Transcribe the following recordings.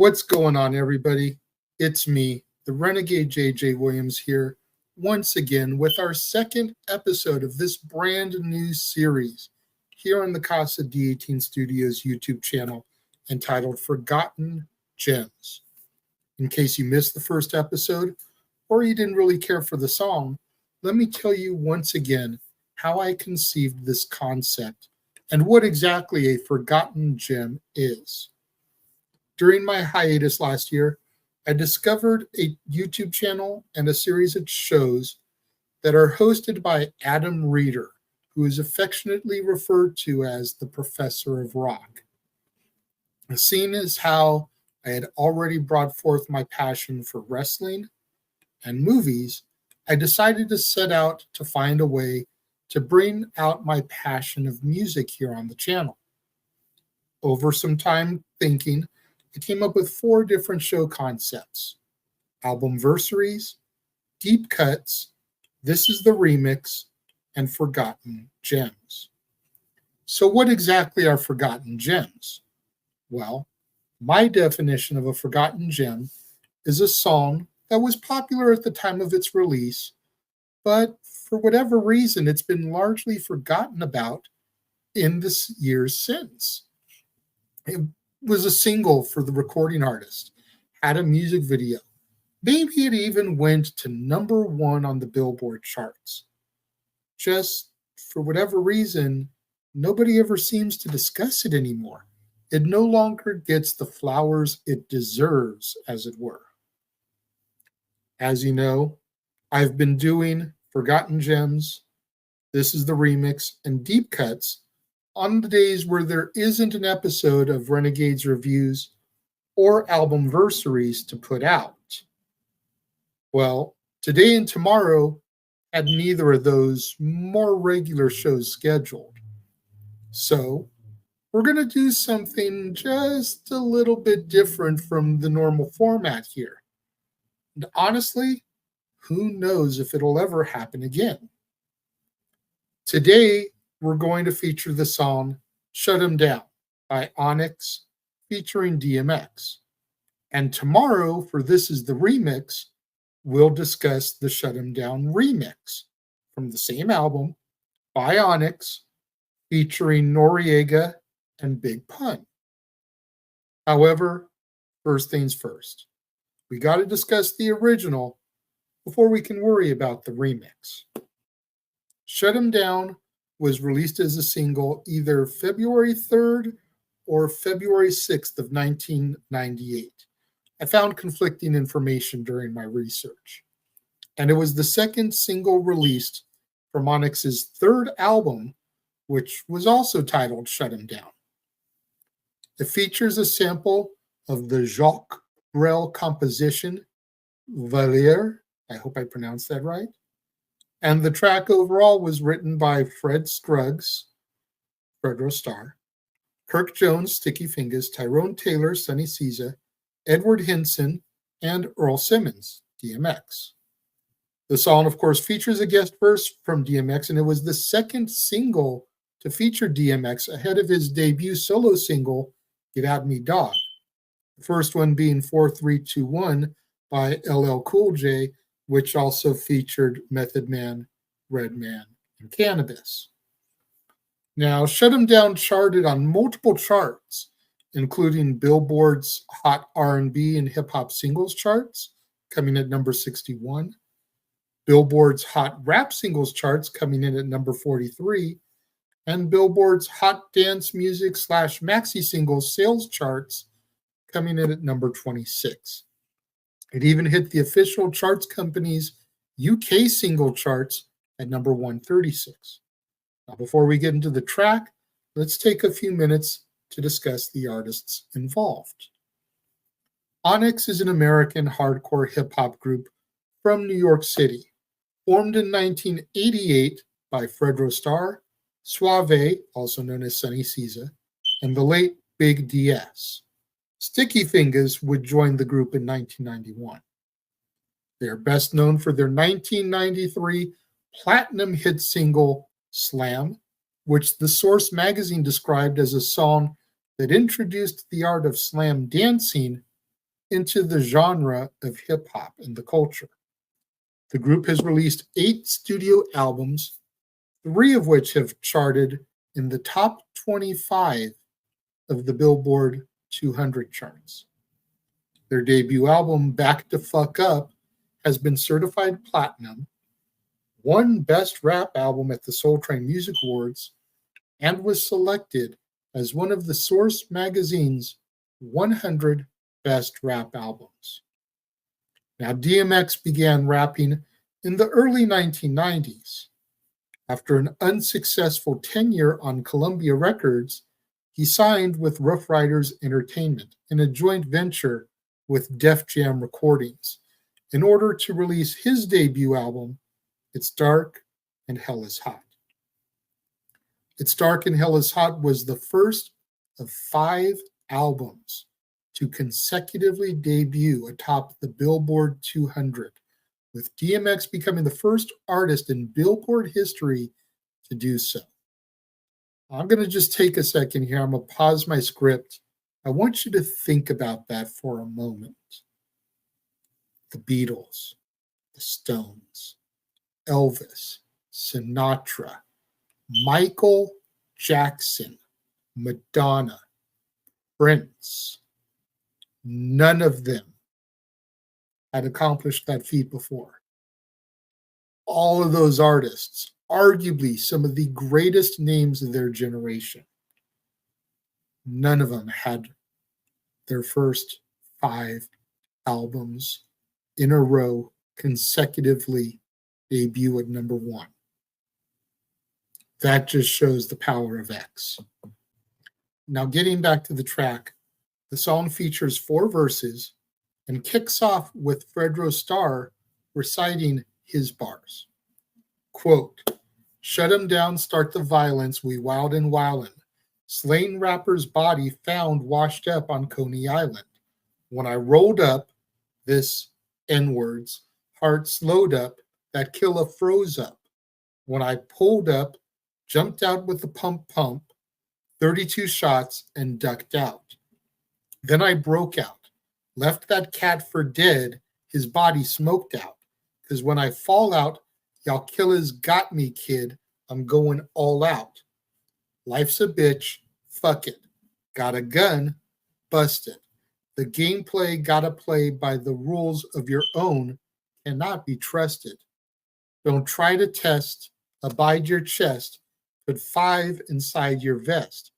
What's going on, everybody? It's me, the Renegade JJ Williams here, once again with our second episode of this brand new series here on the Casa D18 Studios YouTube channel entitled Forgotten Gems. In case you missed the first episode or you didn't really care for the song, let me tell you once again how I conceived this concept and what exactly a forgotten gem is. During my hiatus last year, I discovered a YouTube channel and a series of shows that are hosted by Adam Reeder, who is affectionately referred to as the Professor of Rock. Seeing as how I had already brought forth my passion for wrestling and movies, I decided to set out to find a way to bring out my passion of music here on the channel. Over some time thinking, I came up with 4 different show concepts: albumversaries, deep cuts, this is the remix, and forgotten gems. So what exactly are forgotten gems? Well, my definition of a forgotten gem is a song that was popular at the time of its release, but for whatever reason, it's been largely forgotten about in the years since. It was a single for the recording artist, had a music video. Maybe it even went to #1 on the Billboard charts. Just for whatever reason, nobody ever seems to discuss it anymore. It no longer gets the flowers it deserves, as it were. As you know, I've been doing Forgotten Gems, This is the Remix, and Deep Cuts on the days where there isn't an episode of Renegade's reviews or albumversaries to put out. Well, today and tomorrow had neither of those more regular shows scheduled. So we're going to do something just a little bit different from the normal format here. And honestly, who knows if it'll ever happen again. Today, we're going to feature the song Shut 'Em Down by Onyx featuring DMX. And tomorrow, for This is the Remix, we'll discuss the Shut 'Em Down remix from the same album by Onyx featuring Noriega and Big Pun. However, first things first, we got to discuss the original before we can worry about the remix. Shut 'Em Down was released as a single either February 3rd or February 6th of 1998. I found conflicting information during my research. And it was the second single released from Onyx's third album, which was also titled Shut 'Em Down. It features a sample of the Jacques Brel composition Valère, I hope I pronounced that right. And the track overall was written by Fred Scruggs, Fredro Starr, Kirk Jones, Sticky Fingers, Tyrone Taylor, Sonny Seiza, Edward Hinson, and Earl Simmons, DMX. The song, of course, features a guest verse from DMX, and it was the second single to feature DMX ahead of his debut solo single, Get At Me Dog. The first one being 4321 by LL Cool J, which also featured Method Man, Redman, and Cannabis. Now, Shut 'Em Down charted on multiple charts, including Billboard's Hot R&B and Hip Hop Singles charts, coming at number 61, Billboard's Hot Rap Singles charts, coming in at number 43, and Billboard's Hot Dance Music / Maxi Singles sales charts, coming in at number 26. It even hit the official charts company's UK single charts at number 136. Now, before we get into the track, let's take a few minutes to discuss the artists involved. Onyx is an American hardcore hip-hop group from New York City, formed in 1988 by Fredro Starr, Suave, also known as Sonny Seiza, and the late Big DS. Sticky Fingers would join the group in 1991. They are best known for their 1993 platinum hit single, Slam, which the Source magazine described as a song that introduced the art of slam dancing into the genre of hip hop and the culture. The group has released 8 studio albums, 3 of which have charted in the top 25 of the Billboard 200 charts. Their debut album, Back to Fuck Up, has been certified platinum, won Best Rap Album at the Soul Train Music Awards, and was selected as one of the Source magazine's 100 Best Rap Albums. Now, DMX began rapping in the early 1990s. After an unsuccessful tenure on Columbia Records, he signed with Rough Riders Entertainment in a joint venture with Def Jam Recordings in order to release his debut album, It's Dark and Hell is Hot. It's Dark and Hell is Hot was the first of 5 albums to consecutively debut atop the Billboard 200, with DMX becoming the first artist in Billboard history to do so. I'm going to just take a second here. I'm going to pause my script. I want you to think about that for a moment. The Beatles, the Stones, Elvis, Sinatra, Michael Jackson, Madonna, Prince. None of them had accomplished that feat before. All of those artists, arguably some of the greatest names of their generation, none of them had their first 5 albums in a row consecutively debut at number 1. That just shows the power of X. Now, getting back to the track, the song features 4 verses and kicks off with Fredro Starr reciting his bars. Quote, "Shut 'em down, start the violence, we wild and wildin'. Slain rapper's body found washed up on Coney Island. When I rolled up, this N-words, heart slowed up, that killer froze up. When I pulled up, jumped out with the pump, 32 shots and ducked out. Then I broke out, left that cat for dead, his body smoked out. Because when I fall out, y'all killers got me, kid. I'm going all out. Life's a bitch, fuck it. Got a gun, bust it. The gameplay gotta play by the rules of your own, cannot be trusted. Don't try to test, abide your chest, put 5 inside your vest.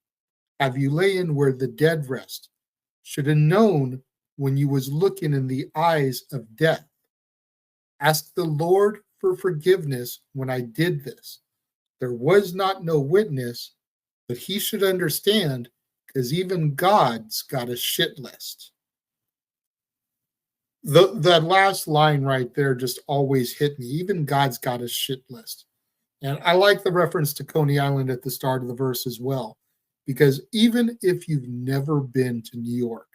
Have you layin' where the dead rest? Should have known when you was looking in the eyes of death. Ask the Lord for forgiveness when I did this. There was not no witness, but he should understand, because even God's got a shit list." That last line right there just always hit me. Even God's got a shit list. And I like the reference to Coney Island at the start of the verse as well, because even if you've never been to New York,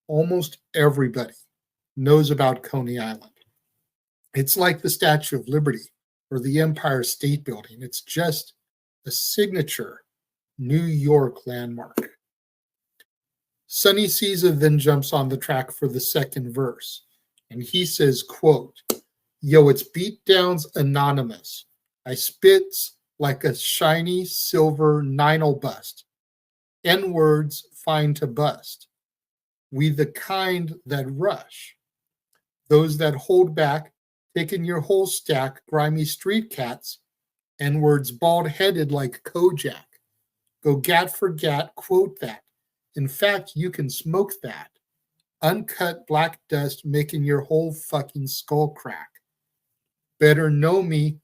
almost everybody knows about Coney Island. It's like the Statue of Liberty or the Empire State Building. It's just a signature New York landmark. Sonny Caesar then jumps on the track for the second verse, and he says, quote, "Yo, it's beatdowns anonymous. I spits like a shiny silver ninal bust. N-words fine to bust. We the kind that rush. Those that hold back, taking your whole stack, grimy street cats. N-words bald-headed like Kojak. Go gat for gat, quote that. In fact, you can smoke that. Uncut black dust making your whole fucking skull crack. Better know me,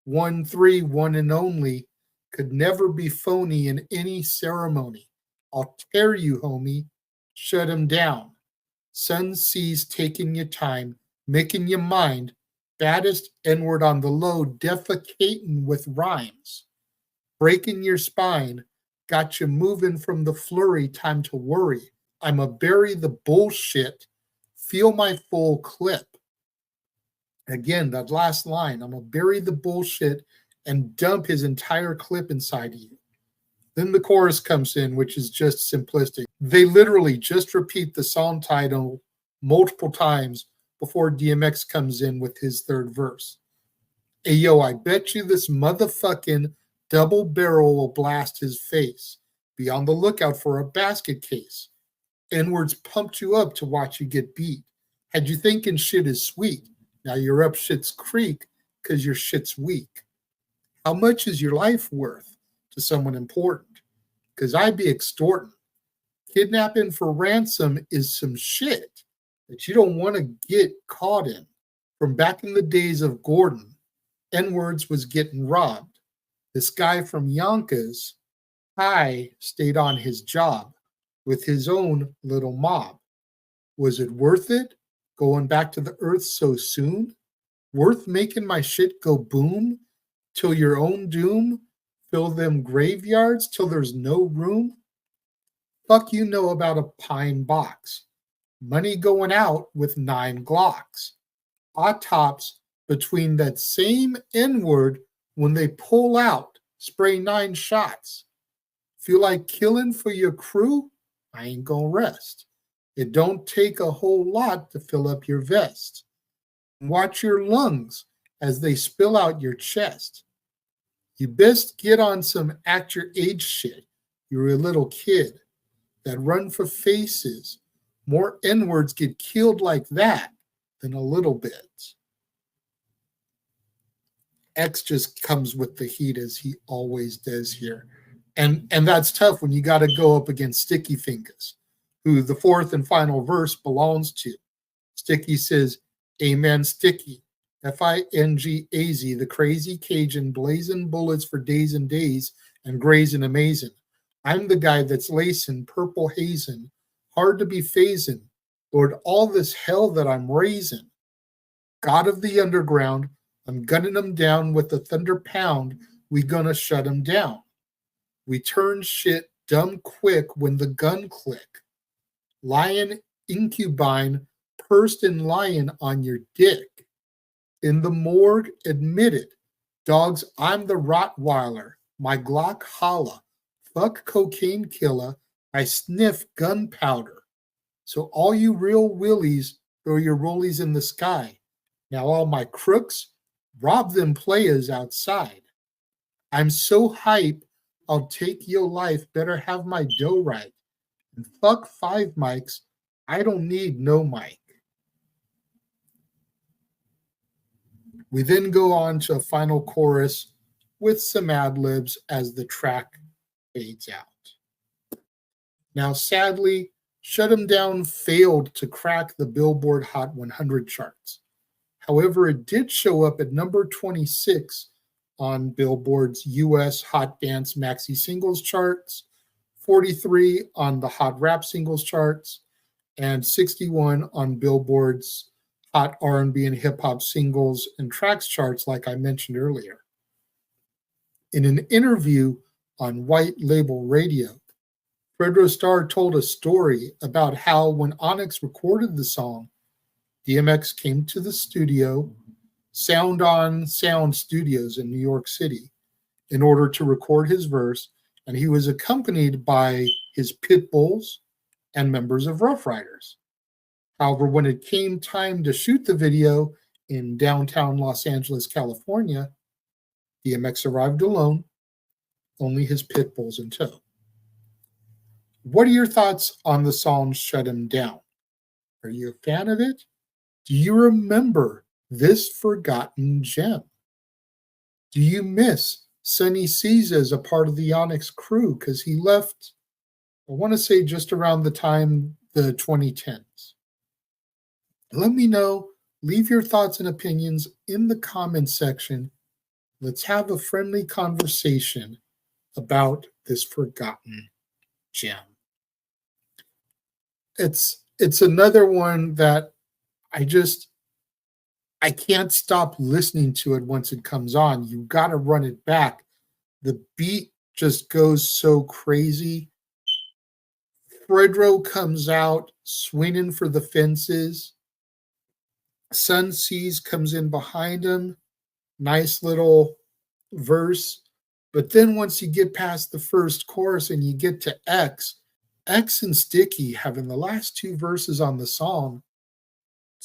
1-3, one and only, could never be phony in any ceremony. I'll tear you, homie. Shut him down. Sun sees taking your time, making your mind. Baddest N-word on the low, defecating with rhymes. Breaking your spine. Got you moving from the flurry, time to worry. I'ma bury the bullshit. Feel my full clip." Again, that last line, "I'ma bury the bullshit and dump his entire clip inside of you." Then the chorus comes in, which is just simplistic. They literally just repeat the song title multiple times before DMX comes in with his third verse. Hey, yo, I bet you this motherfucking double barrel will blast his face. Be on the lookout for a basket case. N-words pumped you up to watch you get beat. Had you thinking shit is sweet. Now you're up shit's creek because your shit's weak. How much is your life worth to someone important? Because I'd be extorting. Kidnapping for ransom is some shit that you don't want to get caught in. From back in the days of Gordon, N-words was getting robbed. This guy from Yonkers, High, stayed on his job with his own little mob. Was it worth it, going back to the earth so soon? Worth making my shit go boom till your own doom? Fill them graveyards till there's no room? Fuck you know about a pine box. Money going out with 9 Glocks. Autops between that same N-word when they pull out, spray 9 shots. Feel like killing for your crew? I ain't gonna rest. It don't take a whole lot to fill up your vest. Watch your lungs as they spill out your chest. You best get on some act your age shit. You're a little kid that run for faces. More N-words get killed like that than a little bit. X just comes with the heat as he always does here. And that's tough when you got to go up against Sticky Fingers, who the fourth and final verse belongs to. Sticky says, Amen Sticky, F-I-N-G-A-Z, the crazy Cajun, blazing bullets for days and days and grazing amazing. I'm the guy that's lacing, purple hazing, hard to be phasing. Lord, all this hell that I'm raising. God of the underground, I'm gunning them down with the thunder pound. We gonna shut them down. We turn shit dumb quick when the gun click. Lion incubine, pursed and lying on your dick. In the morgue, admit it. Dogs, I'm the Rottweiler. My Glock holla. Fuck cocaine killer. I sniff gunpowder. So all you real willies, throw your rollies in the sky. Now all my crooks, rob them players outside. I'm so hype, I'll take your life. Better have my dough right. And fuck 5 mics. I don't need no mic. We then go on to a final chorus with some ad-libs as the track fades out. Now, sadly, Shut 'Em Down failed to crack the Billboard Hot 100 charts. However, it did show up at number 26 on Billboard's US Hot Dance Maxi Singles charts, 43 on the Hot Rap Singles charts, and 61 on Billboard's Hot R&B and Hip Hop Singles and Tracks charts, like I mentioned earlier. In an interview on White Label Radio, Fredro Starr told a story about how when Onyx recorded the song, DMX came to the studio, Sound on Sound Studios in New York City, in order to record his verse, and he was accompanied by his pit bulls and members of Rough Riders. However, when it came time to shoot the video in downtown Los Angeles, California, DMX arrived alone, only his pit bulls in tow. What are your thoughts on the song Shut 'Em Down? Are you a fan of it? Do you remember this forgotten gem? Do you miss Sonny C's as a part of the Onyx crew? Because he left, I want to say, just around the time the 2010s. Let me know. Leave your thoughts and opinions in the comments section. Let's have a friendly conversation about this forgotten gem. It's another one that I can't stop listening to it once it comes on. You got to run it back. The beat just goes so crazy. Fredro comes out swinging for the fences. Sun Seas comes in behind him. Nice little verse. But then once you get past the first chorus and you get to X and Sticky having the last 2 verses on the song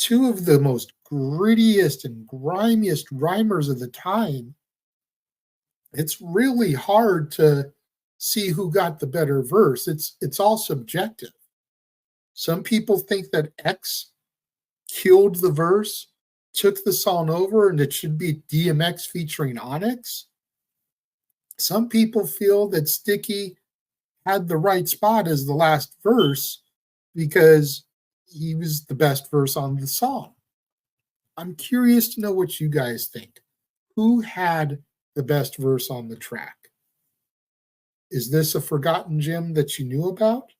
two of the most grittiest and grimiest rhymers of the time, it's really hard to see who got the better verse. It's all subjective. Some people think that X killed the verse, took the song over, and it should be DMX featuring Onyx. Some people feel that Sticky had the right spot as the last verse because he was the best verse on the song. I'm curious to know what you guys think. Who had the best verse on the track? Is this a forgotten gem that you knew about?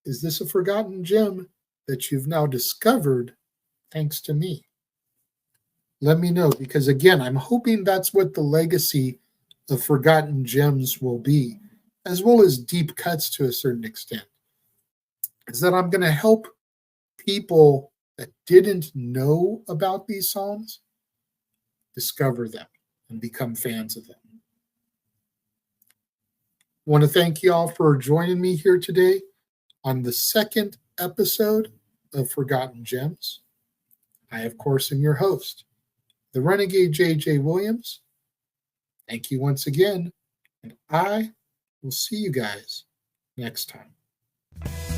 Is this a forgotten gem that you've now discovered thanks to me? Let me know, because again, I'm hoping that's what the legacy of forgotten gems will be, as well as deep cuts to a certain extent. Is that I'm going to help people that didn't know about these songs discover them and become fans of them. I want to thank you all for joining me here today on the second episode of Forgotten Gems. I, of course, am your host, the Renegade J.J. Williams. Thank you once again, and I will see you guys next time.